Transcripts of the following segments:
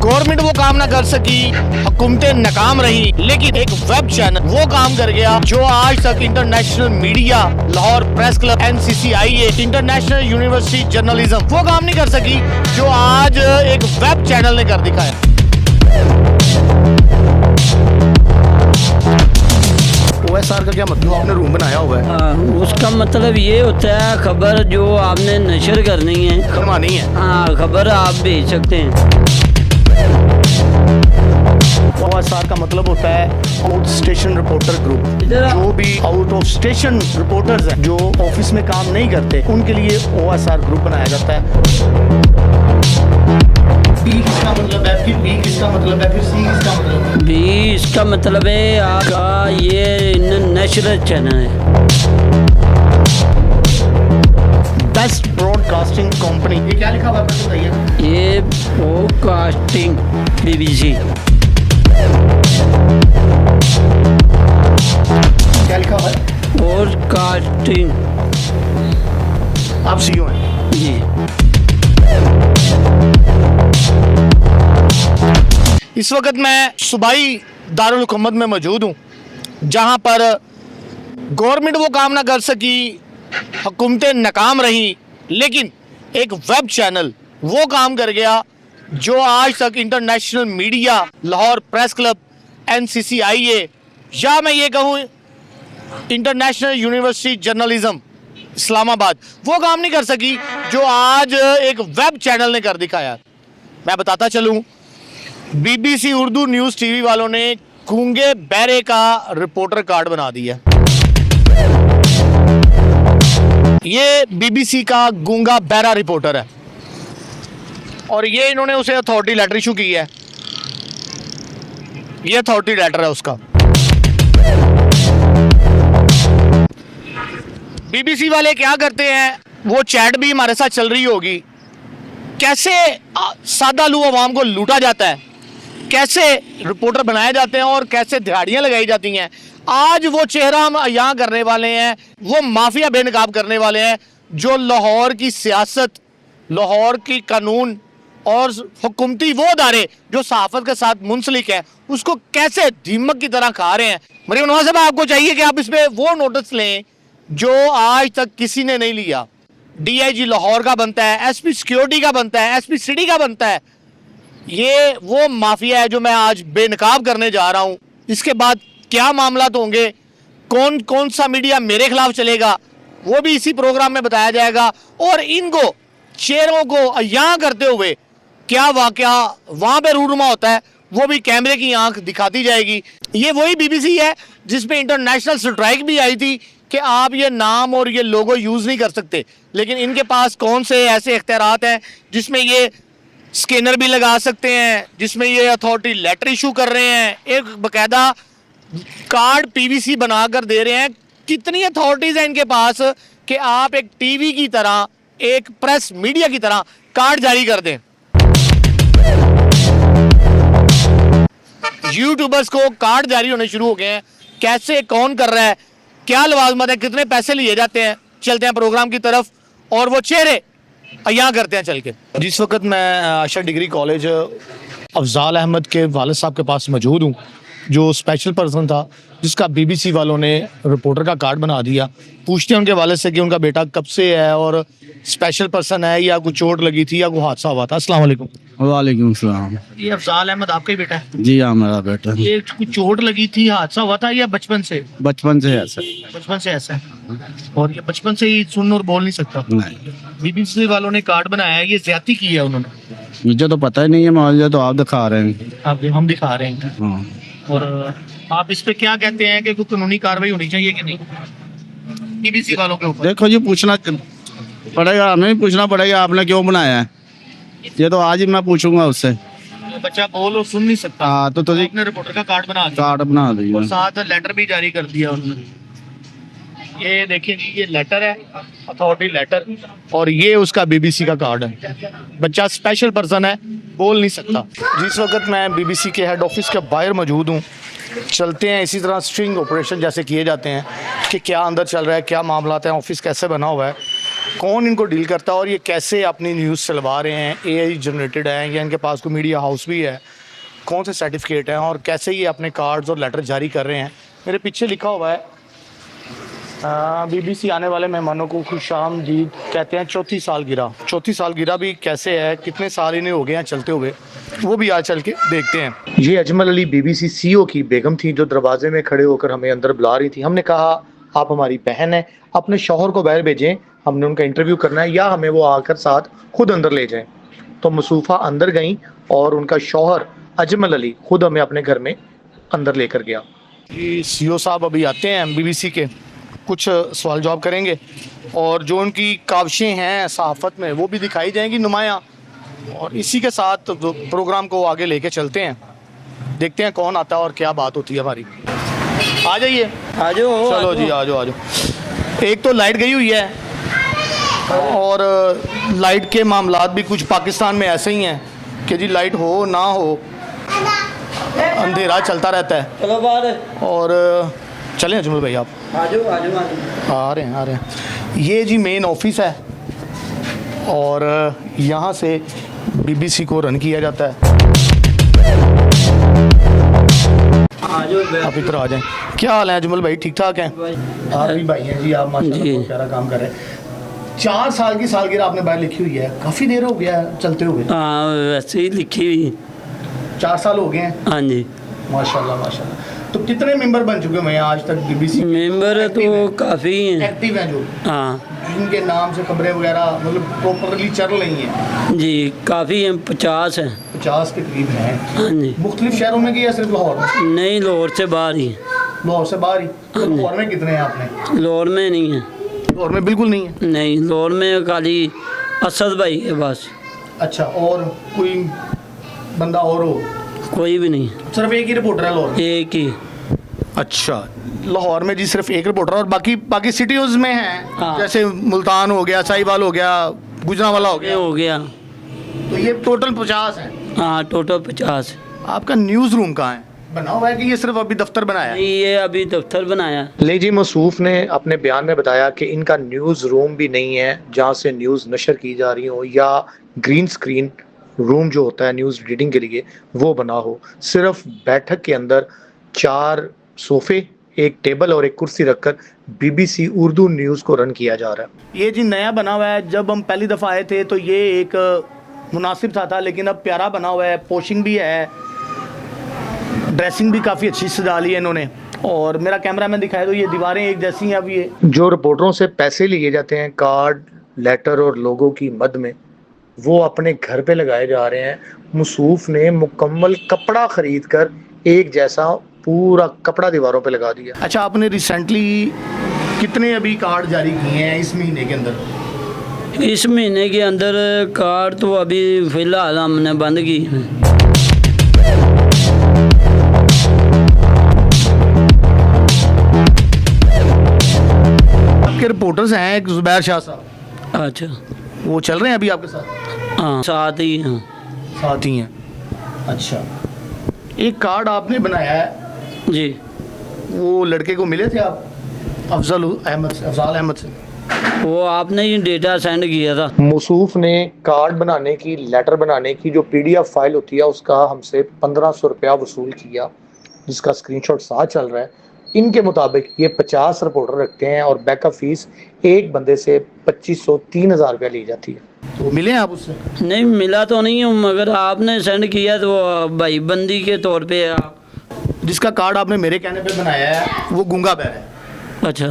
Government वो काम ना कर सकी, हुकूमतें नाकाम रही, लेकिन एक वेब चैनल वो काम कर गया जो आज तक international media, Lahore press club, NCCIA, international university journalism वो काम नहीं कर सकी जो आज एक वेब चैनल ने कर दिखाया। OSR का क्या मतलब? आपने रूम बनाया हुआ है। उसका मतलब ये होता है खबर जो आपने नशर करनी है, करवानी है। हाँ, खबर आप भेज सकते हैं। OSR का मतलब होता है आउट स्टेशन रिपोर्टर ग्रुप। जो भी आउट ऑफ स्टेशन रिपोर्टर्स हैं जो ऑफिस में काम नहीं करते उनके लिए OSR ग्रुप बनाया जाता है। B किसका मतलब है, फिर B किसका मतलब है, फिर C किसका मतलब है? भी इसका मतलब है आपका ये नेशनल चैनल है। बेस्ट ब्रॉडकास्टिंग कंपनी, ये क्या लिखा हुआ है बताइए? ये ब्रॉडकास्टिंग BBC। क्या लिखा हुआ है? ब्रॉडकास्टिंग। आप CEO हैं जी। इस वक्त मैं सूबाई दारुल हुकूमत में मौजूद हूँ, जहाँ पर गवर्नमेंट वो काम ना कर सकी, हुकूमतें नाकाम रही, लेकिन एक वेब चैनल वो काम कर गया जो आज तक international media, Lahore press club, NCCIA या मैं ये कहूँ इंटरनेशनल यूनिवर्सिटी जर्नलिज्म इस्लामाबाद वो काम नहीं कर सकी जो आज एक वेब चैनल ने कर दिखाया। मैं बताता चलूँ, BBC उर्दू न्यूज़ TV वालों ने गूंगे बहरे का रिपोर्टर कार्ड बना दिया। ये BBC का गूंगा बहरा रिपोर्टर है और ये इन्होंने उसे अथॉरिटी लेटर इशू की है। ये अथॉरिटी लेटर है उसका। BBC वाले क्या करते हैं, वो चैट भी हमारे साथ चल रही होगी, कैसे सादा लू अवाम को लूटा जाता है, कैसे रिपोर्टर बनाए जाते हैं और कैसे दिहाड़ियाँ लगाई जाती हैं। आज वो चेहरा हम यहाँ करने वाले हैं, वो माफिया बेनकाब करने वाले हैं जो लाहौर की सियासत, लाहौर की कानून और हुकूमती वो अदारे जो सहाफत के साथ मुंसलिक है उसको कैसे दीमक की तरह खा रहे हैं। मरीम नवाज साहब, आपको चाहिए कि आप इस पर वो नोटिस लें जो आज तक किसी ने नहीं लिया। DIG लाहौर का बनता है, SP सिक्योरिटी का बनता है, SP सिटी का बनता है। ये वो माफिया है जो मैं आज बेनकाब करने जा रहा हूँ। इसके बाद क्या मामला तो होंगे, कौन कौन सा मीडिया मेरे खिलाफ चलेगा वो भी इसी प्रोग्राम में बताया जाएगा और इनको चेहरों को अयां करते हुए क्या वाकया वहाँ पे रूनुमा होता है वो भी कैमरे की आंख दिखाती जाएगी। ये वही BBC है जिसमें इंटरनेशनल स्ट्राइक भी आई थी कि आप ये नाम और ये लोगो यूज़ नहीं कर सकते, लेकिन इनके पास कौन से ऐसे इख्तियारात हैं जिसमें ये स्कैनर भी लगा सकते हैं, जिसमें ये अथॉरिटी लेटर इशू कर रहे हैं, एक बाकायदा कार्ड PVC बनाकर दे रहे हैं। कितनी अथॉरिटीज़ हैं इनके पास कि आप एक TV की तरह, एक प्रेस मीडिया की तरह कार्ड जारी कर दें। यूट्यूबर्स को कार्ड जारी होने शुरू हो गए हैं। कैसे, कौन कर रहा है, क्या लवाजमत है, कितने पैसे लिए जाते हैं। चलते हैं प्रोग्राम की तरफ और वो चेहरे यहाँ करते हैं चल के। जिस वक्त मैं आशा डिग्री कॉलेज अफजाल अहमद के वालिद साहब के पास मौजूद हूँ, जो स्पेशल पर्सन था जिसका BBC वालों ने रिपोर्टर का कार्ड बना दिया। पूछते हैं उनके वालिद से कि उनका बेटा कब से है और स्पेशल पर्सन है या कुछ चोट लगी थी या कोई हादसा हुआ था। अस्सलाम वालेकुम। वालेकुम सलाम। ये अफजाल अहमद आपका ही बेटा है? जी हाँ, मेरा बेटा। ये कुछ चोट लगी थी, हादसा हुआ था या बचपन से? बचपन से ऐसा। बचपन से ऐसा है और ये बचपन से ही सुन और बोल नहीं सकता? नहीं। BBC वालों ने कार्ड बनाया है, ये ज्यादती की है उन्होंने? मुझे तो पता ही नहीं है, मुझे तो आप दिखा रहे हैं। आप, हम दिखा रहे हैं। हाँ। और आप इस पे क्या कहते हैं कि कोई कानूनी कार्रवाई होनी चाहिए कि नहीं BBC वालों के ऊपर? देखो, ये पूछना पड़ेगा, हमें भी पूछना पड़ेगा आपने क्यों बनाया है। ये तो आज ही मैं पूछूंगा उससे। बच्चा बोल और सुन नहीं सकता। हाँ, तो आपने रिपोर्टर का कार्ड बना दिया, कार्ड बना दिया और साथ लेटर भी जारी कर दिया उन्होंने। ये देखिए जी, ये लेटर है, अथॉरिटी लेटर, और ये उसका BBC का कार्ड है। बच्चा स्पेशल पर्सन है, बोल नहीं सकता। जिस वक्त मैं BBC के हेड ऑफिस के बाहर मौजूद हूँ, चलते हैं इसी तरह स्ट्रिंग ऑपरेशन जैसे किए जाते हैं कि क्या अंदर चल रहा है, क्या मामला है, ऑफिस कैसे बना हुआ है। कौन इनको डील करता है और ये कैसे अपनी न्यूज़ चलवा रहे हैं, एआई जनरेटेड है या इनके पास कोई मीडिया हाउस भी है, कौन से सर्टिफिकेट हैं और कैसे ये अपने कार्ड्स और लेटर जारी कर रहे हैं। मेरे पीछे लिखा हुआ है बीबीसी आने वाले मेहमानों को खुशामदीद कहते हैं। चौथी सालगिरह भी कैसे है, कितने साल इन्हें हो गए हैं चलते हुए, वो भी आज चल के देखते हैं। ये अजमल अली बीबीसी सीईओ की बेगम थी जो दरवाजे में खड़े होकर हमें अंदर बुला रही थी। हमने कहा आप हमारी बहन हैं, अपने शौहर को बाहर भेजें, हमने उनका इंटरव्यू करना है, या हमें वो आकर साथ खुद अंदर ले जाएं। तो मसूफ़ा अंदर गई और उनका शौहर अजमल अली खुद हमें अपने घर में अंदर लेकर गया। जी सीईओ साहब अभी आते हैं बीबीसी के, कुछ सवाल जवाब करेंगे और जो उनकी काविशें हैं सहाफ़त में वो भी दिखाई जाएंगी नुमायाँ, और इसी के साथ प्रोग्राम को आगे लेके चलते हैं। देखते हैं कौन आता है और क्या बात होती है हमारी। आ जाइए, आ जाओ। चलो जी आ जाओ। एक तो लाइट गई हुई है और लाइट के मामलात भी कुछ पाकिस्तान में ऐसे ही हैं कि जी लाइट हो ना हो अंधेरा चलता रहता है। चलो बाहर और चलें अजमल भाई आप आ जाओ आ जाओ। आ रहे हैं। ये जी मेन ऑफिस है और यहाँ से बीबीसी को रन किया जाता है। आ जाओ आप इधर आ जाएं। क्या हाल है अजमल भाई, ठीक ठाक हैं? आरवी भाई हैं जी आप, माशाल्लाह जी। बहुत प्यारा काम कर रहे हैं। 4 साल की सालगिरह आपने बाहर लिखी हुई है, काफ़ी देर हो गया है चलते हुए। हाँ वैसे ही लिखी हुई। 4 साल हो गए हैं। हाँ जी। माशाल्लाह माशाल्लाह। तो कितने मेंबर बन चुके हुए हैं आज तक बीबीसी? मेंबर तो काफ़ी हैं। एक्टिव हैं जो, हाँ जिनके नाम से खबरें वगैरह मतलब प्रॉपरली चल रही हैं? जी काफ़ी हैं, 50 हैं। 50 के करीब हैं। हाँ जी। मुख्तलिफ शहरों में कि या सिर्फ लाहौर में? नहीं लाहौर से बाहर ही। लाहौर से बाहर ही? तो लाहौर में कितने हैं आपने? लाहौर में नहीं है। लाहौर में बिल्कुल नहीं है? नहीं लाहौर में खाली असद भाई है बस। अच्छा, और कोई बंदा और हो? कोई भी नहीं, सिर्फ एक ही रिपोर्टर है लाहौर में? एक ही। अच्छा, लाहौर में जी सिर्फ एक रिपोर्टर, और बाकी सिटीज़ में हैं? हाँ। जैसे मुल्तान हो गया, साहिवाल हो गया, गुजरांवाला हो ये गया, हो गया। तो ये टोटल 50 है। हाँ टोटल 50। आपका न्यूज़ रूम कहाँ है? बना हुआ है कि ये सिर्फ अभी दफ्तर बनाया है? नहीं ये अभी दफ्तर बनाया। ले जी मसूफ़ ने अपने बयान में बताया कि इनका न्यूज़ रूम भी नहीं है जहाँ से न्यूज़ नशर की जा रही हो, या ग्रीन स्क्रीन रूम जो होता है न्यूज़ रीडिंग के लिए वो बना हो। सिर्फ बैठक के अंदर 4 सोफ़े, एक टेबल और एक कुर्सी रखकर बीबीसी उर्दू न्यूज़ को रन किया जा रहा है। ये जी नया बना हुआ है। जब हम पहली दफ़ा आए थे तो ये एक मुनासिब था, लेकिन अब प्यारा बना हुआ है, पोशिंग भी है, ड्रेसिंग भी काफ़ी अच्छी सजा ली है इन्होंने। और मेरा कैमरा मैन दिखाया तो ये दीवारें एक जैसी हैं। अब ये जो रिपोर्टरों से पैसे लिए जाते हैं कार्ड, लेटर और लोगों की मद में, वो अपने घर पे लगाए जा रहे हैं। मसूफ़ ने मुकम्मल कपड़ा खरीद कर एक जैसा पूरा कपड़ा दीवारों पे लगा दिया। अच्छा, आपने रिसेंटली कितने अभी कार्ड जारी किए हैं इस महीने के अंदर? इस महीने के अंदर कार्ड तो अभी फ़िलहाल हमने बंद की है। आपके रिपोर्टर्स हैं एक जुबैर शाह साहब, अच्छा वो चल रहे हैं अभी आपके साथ? हाँ साथ ही हैं। साथ ही हैं। अच्छा, एक कार्ड आपने बनाया है, जी वो लड़के को मिले थे आप? अफजल अहमद से? वो आपने ही डेटा सेंड किया था। मसूफ़ ने कार्ड बनाने की, लेटर बनाने की जो PDF फाइल होती है उसका हमसे 1500 रुपया वसूल किया, जिसका स्क्रीनशॉट साथ चल रहा है। इनके मुताबिक ये 50 रिपोर्टर रखते हैं और बैकअप फीस एक बंदे से 2500-3000 रुपया ली जाती है। तो मिले हैं आप उससे? नहीं मिला तो नहीं हूँ, मगर आपने सेंड किया तो भाई बंदी के तौर पे आप। जिसका कार्ड आपने मेरे कहने पे बनाया है वो गूंगा बहरा है। अच्छा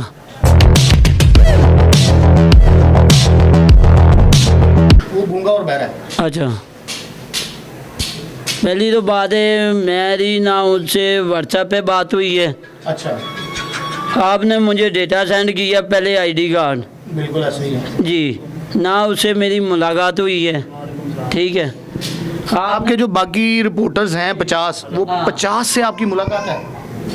वो गूंगा और बहरा है। अच्छा, पहली तो बात है मेरी ना उससे व्हाट्सएप पे बात हुई है। अच्छा, आपने मुझे डेटा सेंड किया पहले ID कार्ड, बिल्कुल ऐसे ही है जी, ना उससे मेरी मुलाकात हुई है। ठीक है, आपके जो बाकी रिपोर्टर्स हैं 50, वो 50 से आपकी मुलाकात है?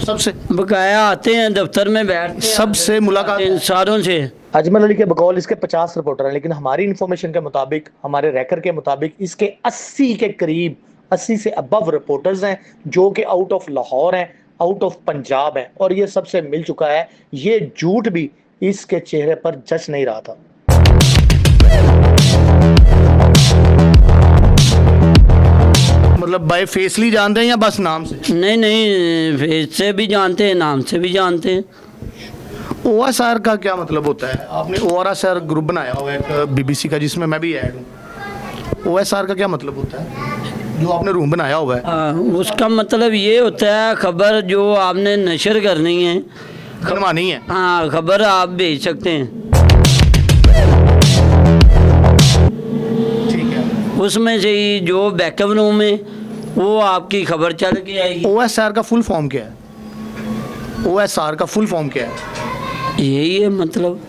सबसे बकाया आते हैं दफ्तर में बैठते हैं, सबसे मुलाकात इन सारों से। अजमल अली के बकौल इसके 50 रिपोर्टर हैं, लेकिन हमारी इंफॉर्मेशन के मुताबिक, हमारे रैकर के मुताबिक इसके 80 के करीब, 80 से अबव रिपोर्टर्स हैं जो कि आउट ऑफ लाहौर हैं, आउट ऑफ पंजाब हैं, और ये सबसे मिल चुका है। ये झूठ भी इसके चेहरे पर जच नहीं रहा था। मतलब बाय फेसली जानते हैं या बस नाम से? नहीं नहीं, फेस से भी जानते हैं, नाम से भी जानते हैं। OSR का क्या मतलब होता है? आपने OSR ग्रुप बनाया हुआ है एक BBC का, जिसमें मैं भी ऐड हूँ। OSR का क्या मतलब होता है जो आपने रूम बनाया हुआ है? उसका मतलब ये होता है, खबर जो आपने नशर करनी है, बनवानी है। हाँ, खबर आप भेज सकते हैं। ठीक है। उसमें से ही जो बैकअप रूम है वो आपकी खबर चल के आएगी। OSR का फुल फॉर्म क्या है? OSR का फुल फॉर्म क्या है? यही है मतलब।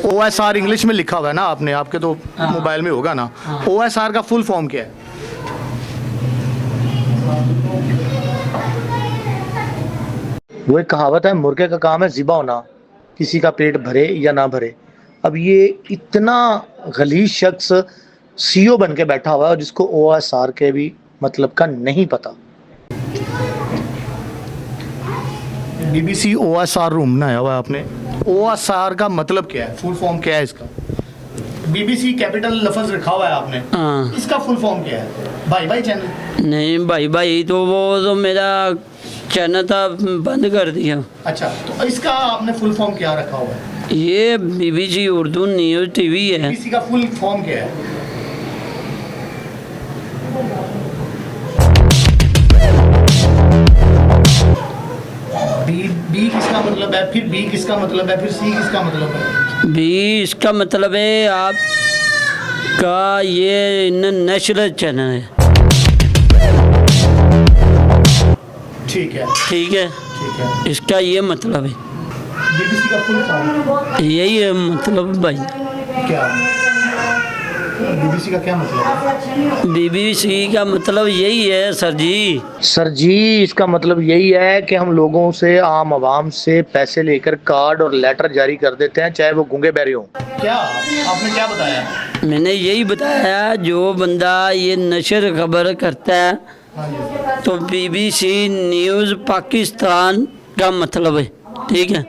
OSR इंग्लिश में लिखा हुआ है ना आपने, आपके तो मोबाइल में होगा ना। OSR का फुल फॉर्म क्या है? वो एक कहावत है, मुर्गे का काम है ज़िबा होना, किसी का पेट भरे या ना भरे। अब ये इतना गलीज शख्स CEO बन के बैठा हुआ है और जिसको OSR के भी मतलब का नहीं पता। BBC OSR रूम बनाया हुआ है आपने। OSR का मतलब क्या है? फुल फॉर्म क्या है इसका? BBC कैपिटल लफ्ज रखा हुआ है आपने, हाँ। इसका फुल फॉर्म क्या है? भाई भाई चैनल? नहीं भाई भाई, तो वो तो मेरा चैनल था, बंद कर दिया। अच्छा, तो इसका आपने फुल फॉर्म क्या रखा हुआ है? ये BBC उर्दू न्यूज़ TV है। BBC का फुल फॉर्म क्या है? बी किसका मतलब है, फिर B किसका मतलब है, फिर C किसका मतलब है? भी इसका मतलब है आपका ये नेशनल चैनल है। ठीक है, ठीक है, ठीक है। इसका ये मतलब है, BBC का फुल फॉर्म यही है मतलब भाई। क्या? BBC का क्या मतलब है? BBC का मतलब यही है सर जी। सर जी, इसका मतलब यही है कि हम लोगों से, आम आवाम से पैसे लेकर कार्ड और लेटर जारी कर देते हैं, चाहे वो गूंगे बहरे हों। क्या आपने क्या बताया? मैंने यही बताया, जो बंदा ये नशर खबर करता है हाँ जी। तो BBC न्यूज़ पाकिस्तान का मतलब है। ठीक है,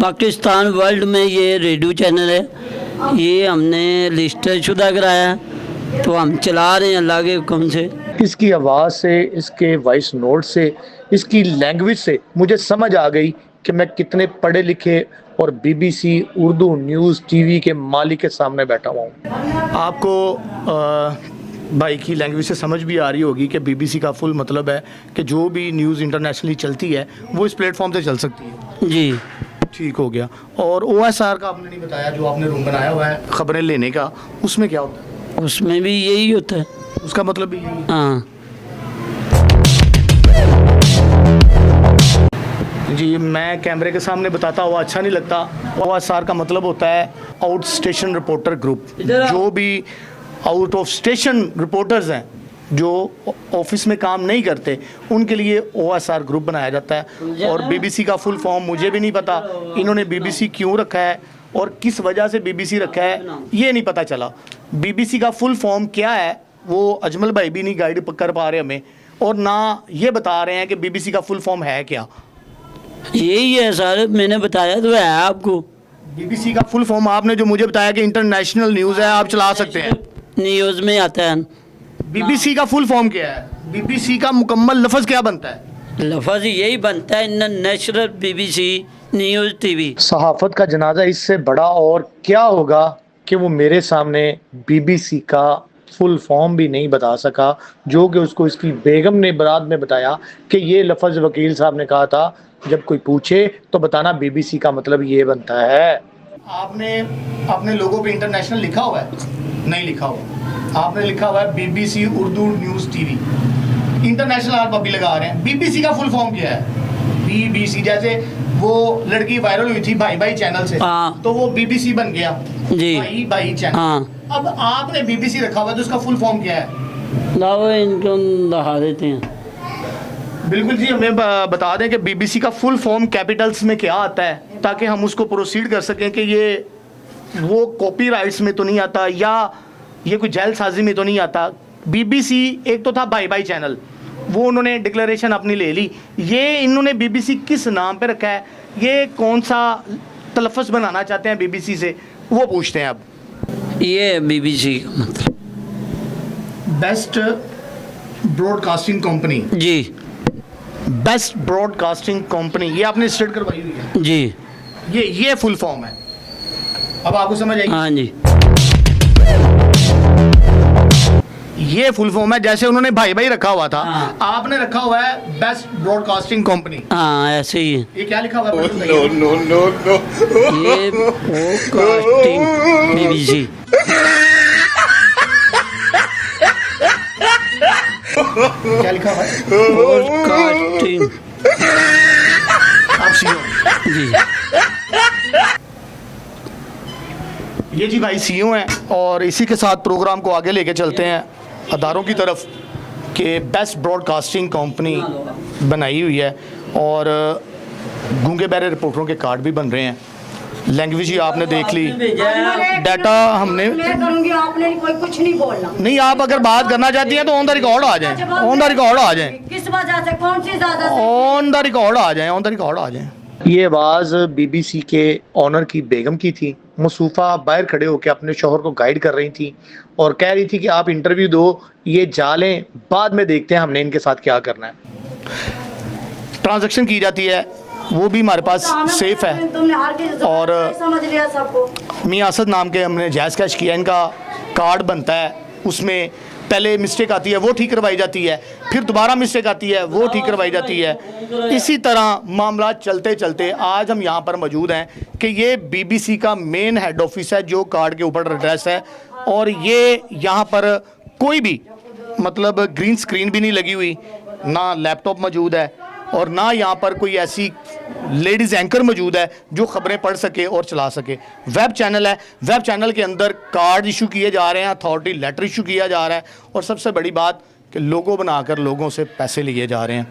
पाकिस्तान वर्ल्ड में ये रेडियो चैनल है। ये हमने रजिस्टर शुदा कराया है, तो हम चला रहे हैं अल्लाह के हुक्म से। इसकी आवाज़ से, इसके वॉइस नोट से, इसकी लैंग्वेज से मुझे समझ आ गई कि मैं कितने पढ़े लिखे और BBC उर्दू न्यूज़ TV के मालिक के सामने बैठा हुआ हूँ। आपको भाई की लैंग्वेज से समझ भी आ रही होगी कि BBC का फुल मतलब है कि जो भी न्यूज़ इंटरनेशनली चलती है वो इस प्लेटफॉर्म से चल सकती है। जी, ठीक हो गया। और OSR का आपने नहीं बताया, जो आपने रूम बनाया हुआ है खबरें लेने का, उसमें क्या होता है? उसमें भी यही होता है। उसका मतलब भी यही है। हाँ जी, मैं कैमरे के सामने बताता हुआ अच्छा नहीं लगता। OSR का मतलब होता है आउट स्टेशन रिपोर्टर ग्रुप। जो भी आउट ऑफ स्टेशन रिपोर्टर्स हैं जो ऑफिस में काम नहीं करते, उनके लिए OSR ग्रुप बनाया जाता है। और BBC का फुल फॉर्म मुझे भी नहीं पता, इन्होंने BBC क्यों रखा है और किस वजह से BBC रखा है ये नहीं पता चला। BBC का फुल फॉर्म क्या है वो अजमल भाई भी नहीं गाइड कर पा रहे हमें, और ना ये बता रहे हैं कि BBC का फुल फॉर्म है क्या। यही है सर, मैंने बताया तो है आपको। BBC का फुल फॉर्म आपने जो मुझे बताया कि इंटरनेशनल न्यूज़ है, आप चला सकते हैं। न्यूज़ में आता है। BBC का फुल फॉर्म क्या है? BBC का मुकम्मल लफ्ज़ क्या बनता है? लफ्ज़ यही बनता है, नेशनल BBC न्यूज़ TV। सहाफ़त का जनाजा इससे बड़ा और क्या होगा कि वो मेरे सामने BBC का फुल फॉर्म भी नहीं बता सका, जो कि उसको इसकी बेगम ने बाद में बताया कि ये लफ्ज़ वकील साहब ने कहा था, जब कोई पूछे तो बताना BBC का मतलब ये बनता है। आपने अपने लोगो पे इंटरनेशनल लिखा हुआ है? नहीं लिखा हुआ। आपने लिखा हुआ है BBC Urdu news TV। International आप अभी लगा रहे हैं। BBC का फुल फॉर्म क्या है? BBC, जैसे वो लड़की वायरल हुई थी भाई भाई चैनल से, हाँ। तो वो BBC बन गया। जी। भाई भाई चैनल। हाँ। अब आपने BBC रखा हुआ है तो उसका फुल फॉर्म क्या है? लाओ इनको दिखा देते हैं। बिल्कुल जी, हमें बता दें कि BBC का फुल फॉर्म कैपिटल्स में क्या आता है, ताकि हम उसको प्रोसीड कर सकें कि ये वो कॉपीराइट्स में तो नहीं आता या ये कोई जैलसाजी में तो नहीं आता। BBC एक तो था भाई भाई चैनल, वो उन्होंने डिक्लेरेशन अपनी ले ली। ये इन्होंने BBC किस नाम पे रखा है, ये कौन सा तलफ़्फ़ुज़ बनाना चाहते हैं BBC से, वो पूछते हैं अब। ये BBC का मतलब। बेस्ट ब्रॉडकास्टिंग कंपनी, जी बेस्ट ब्रॉडकास्टिंग कंपनी, ये आपने स्टार्ट करवाई हुई है, जी ये फुल फॉर्म है। अब आपको समझ आएगी, हाँ जी। ये फुल फॉर्म है। जैसे उन्होंने भाई भाई रखा हुआ था, हाँ। आपने रखा हुआ है बेस्ट ब्रॉडकास्टिंग कंपनी। हाँ ऐसे ही है। ये क्या लिखा हुआ है? ये ब्रॉडकास्टिंग BBC। क्या लिखा हुआ है? ब्रॉडकास्टिंग आप सीओ जी। ये जी भाई सीओ हैं, और इसी के साथ प्रोग्राम को आगे लेके चलते हैं अदारों की तरफ कि बेस्ट ब्रॉडकास्टिंग कंपनी बनाई हुई है, और गूंगे बहरे रिपोर्टरों के कार्ड भी बन रहे हैं। लैंग्वेज ही आपने देख ली, डाटा हमने मैं करूंगी, आपने कोई कुछ नहीं बोलना। नहीं, आप अगर बात करना चाहती हैं तो ऑन द रिकॉर्ड आ जाएं, ऑन द रिकॉर्ड आ जाएं, किस वजह से, कौन सी ज्यादा से? ऑन द रिकॉर्ड आ जाएं, ऑन द रिकॉर्ड आ जाएं। ये आवाज़ BBC के ऑनर की बेगम की थी। मसूफ़ा बाहर खड़े होकर अपने शौहर को गाइड कर रही थी और कह रही थी कि आप इंटरव्यू दो, ये जा लें, बाद में देखते हैं हमने इनके साथ क्या करना है। ट्रांजैक्शन की जाती है, वो भी हमारे पास सेफ है। तुमने हर किसी और समझ लिया सबको। मियाँ असद नाम के हमने जायज़ कैश किया, इनका कार्ड बनता है, उसमें पहले मिस्टेक आती है वो ठीक करवाई जाती है, फिर दोबारा मिस्टेक आती है वो ठीक करवाई जाती है। इसी तरह मामला चलते चलते आज हम यहाँ पर मौजूद हैं कि ये BBC का मेन हेड ऑफिस है जो कार्ड के ऊपर एड्रेस है, और ये यहाँ पर कोई भी मतलब ग्रीन स्क्रीन भी नहीं लगी हुई, ना लैपटॉप मौजूद है, और ना यहाँ पर कोई ऐसी लेडीज़ एंकर मौजूद है जो ख़बरें पढ़ सके और चला सके। वेब चैनल है, वेब चैनल के अंदर कार्ड इशू किए जा रहे हैं, अथॉरिटी लेटर इशू किया जा रहा है, और सबसे बड़ी बात कि लोगो बनाकर लोगों से पैसे लिए जा रहे हैं।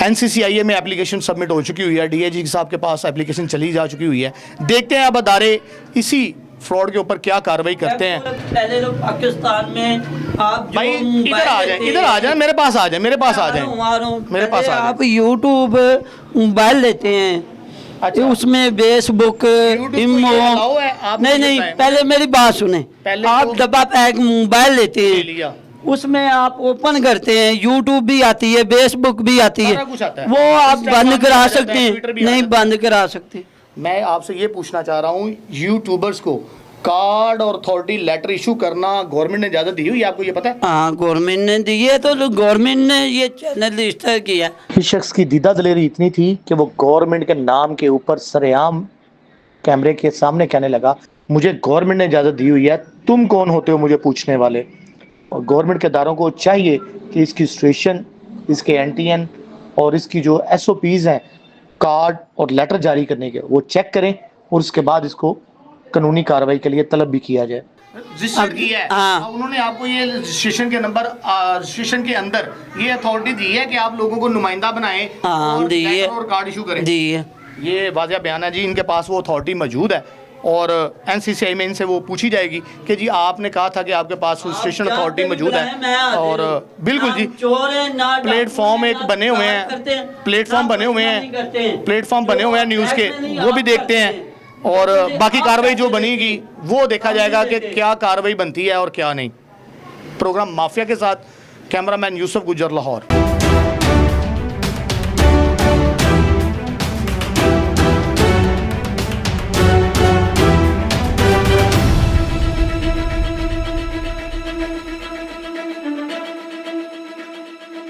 NCCIA में एप्लीकेशन सबमिट हो चुकी हुई है, DIG साहब के पास एप्लीकेशन चली जा चुकी हुई है। देखते हैं अब अदारे इसी फ्रॉड के ऊपर क्या कार्रवाई करते हैं। पहले तो पाकिस्तान में आप जो भाई इधर आ जाए, इधर आ जाए, मेरे पास आ जाए, मेरे पास आ जाए, मेरे पास आ आप जाए। यूट्यूब मोबाइल लेते हैं, अच्छा। उसमें फेसबुक, इमो, अलाउ है, आप नहीं मुझे नहीं, बताएं। पहले मेरी बात सुने। पहले आप तो- डब्बा पैक मोबाइल लेते ले हैं, लिया, उसमें आप ओपन करते हैं, यूट्यूब भी आती है, फेसबुक भी आती है, सारा कुछ आता है। वो आप Instagram बंद भी करा आ जाता है, सकते हैं, Twitter भी आ नहीं जाता है। बंद करा सकते। मैं आपसे ये पूछना चाह रहा हूँ, यूट्यूबर्स को कार्ड और अथॉरिटी लेटर इशू करना गवर्नमेंट ने इजाज़त दी हुई है, आपको ये पता है? हाँ गवर्नमेंट ने दी है, तो गवर्नमेंट ने ये चैनल रजिस्टर किया। इस शख्स की दीदा दलेरी इतनी थी कि वो गवर्नमेंट के नाम के ऊपर सरेआम कैमरे के सामने कहने लगा, मुझे गवर्नमेंट ने इजाज़त दी हुई है, तुम कौन होते हो मुझे पूछने वाले। और गवर्नमेंट के इदारों को चाहिए कि इसकी सिचुएशन, इसके NTN और इसकी जो SOPs हैं कार्ड और लेटर जारी करने के, वो चेक करें और उसके बाद इसको कानूनी कार्रवाई के लिए तलब भी किया जाए। रजिस्टर किया है, हाँ। अब उन्होंने आपको ये रजिस्ट्रेशन के नंबर, रजिस्ट्रेशन के अंदर ये अथॉरिटी दी है कि आप लोगों को नुमाइंदा बनाएं हाँ, और दी है। लेटर और कार्ड इशू करें। दी है। ये वाज़ेह बयान है जी, इनके पास वो अथॉरिटी मौजूद है, और NCCI में इनसे वो पूछी जाएगी कि जी आपने कहा था कि आपके पास रजिस्ट्रेशन अथॉरिटी मौजूद है, और बिल्कुल जी प्लेटफॉर्म एक बने हुए हैं, प्लेटफॉर्म बने हुए हैं, प्लेटफॉर्म बने हुए हैं न्यूज़ के, वो भी देखते हैं, और बाकी कार्रवाई जो बनेगी वो देखा जाएगा कि क्या कार्रवाई बनती है और क्या नहीं। प्रोग्राम माफिया के साथ कैमरामैन यूसुफ गुजर, लाहौर।